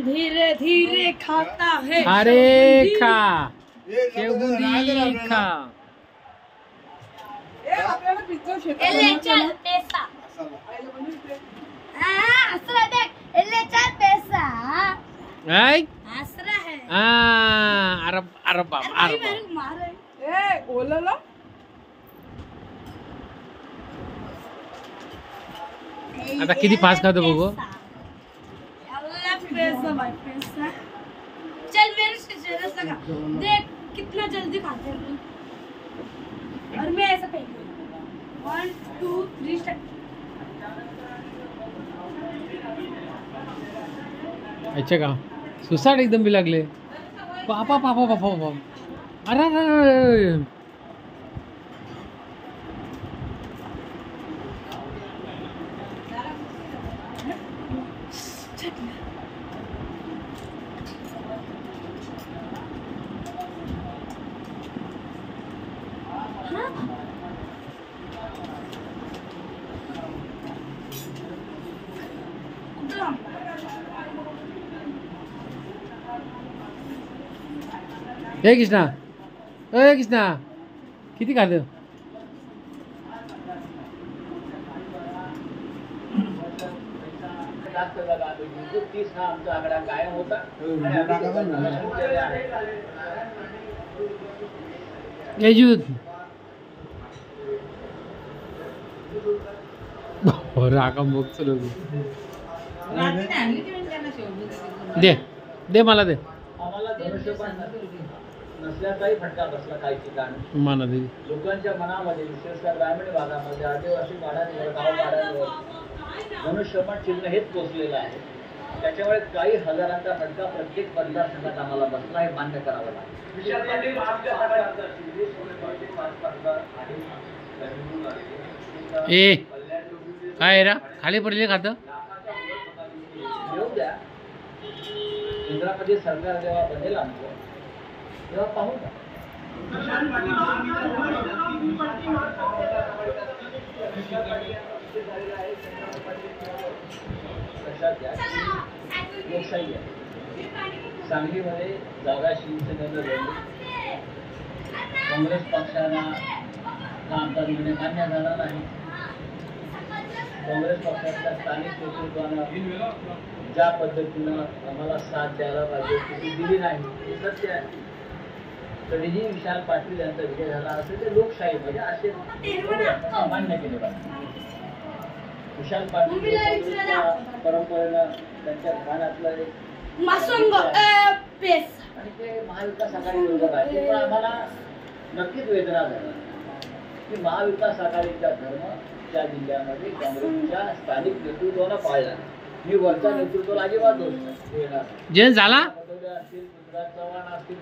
धीरे धीरे खाता है। अरे खा खा आता किती फास्ट खातो बघू। चल मेरे से लगा देख कितना जल्दी खाते हैं। और मैं ऐसा पहले 1 2 3 स्टार्ट। अच्छा का सुसाट एकदम भी लागले। पापा पापा पापा पापा अरे ए कृष्णा किती खाल्लं। आकडा कायम होता। राखम बघ चलो दे दे मला दे। आम्हाला धनुष्यबाण नसल्याचाही फटका बसला काही ठिकाणी। माना देवी लोकांच्या मनामध्ये विशेषतः ग्रामीण भागामध्ये आदिवासी गाड्यांवर गाव गाड्यांवर धनुष्यबाण चिन्ह हेच पोचलेलं आहे। त्याच्यामुळे काही हजारांचा फटका प्रत्येक मतदारसंघात आम्हाला बसला हे मान्य करावं लागेल। ए काय रा खाली पडले खातं येऊ द्या। केंद्रामध्ये सरकार जेव्हा बनेल आमचं तेव्हा पाहू ना। लोकशाही आहे। सांगलीमध्ये जागा शिवसेनेनं लढली। काँग्रेस पक्षाला आमचा निर्णय मान्य झाला नाही। काँग्रेस पक्षाच्या स्थानिक नेतृत्वानं ज्या पद्धतीनं आम्हाला साथ द्यायला पाहिजे ती दिली नाही हे सत्य आहे। तरीही विशाल पाटील यांचा विजय झाला असेल ते लोकशाही म्हणजे असे मान्य केले पाहिजे। विशाल पाटील परंपरेनं त्यांच्या घराण्यातलं एक आणि ते महाविकास आघाडी विरोधात आहे। पण आम्हाला नक्कीच वेदना झाल्या की महाविकास आघाडीचा धर्म त्या जिल्ह्यामध्ये काँग्रेसच्या स्थानिक नेतृत्वानं पाळला। मी वरच्या नेतृत्वाला अजिबात दोष देणार जे झाला असतील गुजरात चव्हाण असतील